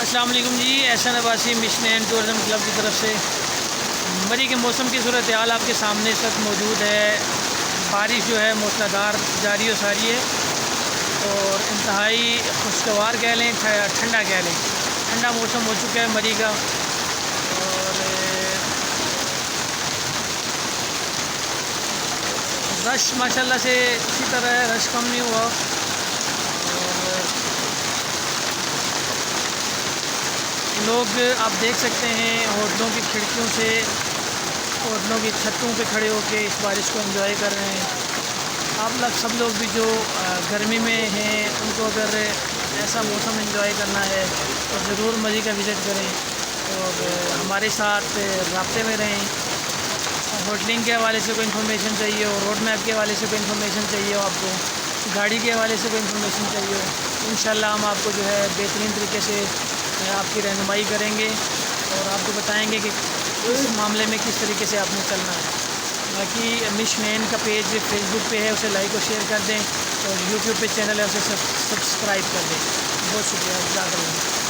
अस्सलाम वालेकुम जी। Ehsan Abbasi mission and tourism club की तरफ से मरी के मौसम की सूरत हाल आपके सामने इस वक्त मौजूद है। बारिश जो है मूसलाधार जारी और सारी है और इंतहाई खुशगवार कह लें, ठंडा कह लें, ठंडा मौसम हो चुका है मरी का। और रश माशाल्लाह से इसी तरह है, रश कम नहीं हुआ। लोग आप देख सकते हैं होटलों की खिड़कियों से, होटलों की छतों पे खड़े होकर इस बारिश को एंजॉय कर रहे हैं। आप सब लोग भी जो गर्मी में हैं उनको अगर ऐसा मौसम एंजॉय करना है तो ज़रूर मरी का विज़िट करें और हमारे साथ राब्ते में रहें। होटलिंग के हवाले से कोई इन्फॉर्मेशन चाहिए हो, रोड मैप के हवाले से कोई इन्फॉर्मेशन चाहिए हो, आपको गाड़ी के हवाले से कोई इन्फॉर्मेशन चाहिए हो, इंशाल्लाह हम आपको जो है बेहतरीन तरीके से आपकी रहनुमाई करेंगे और आपको बताएंगे कि इस मामले में किस तरीके से आपने चलना है। बाकी मिशन का पेज फेसबुक पे है, उसे लाइक और शेयर कर दें और यूट्यूब पे चैनल है उसे सब्सक्राइब कर दें। बहुत शुक्रिया।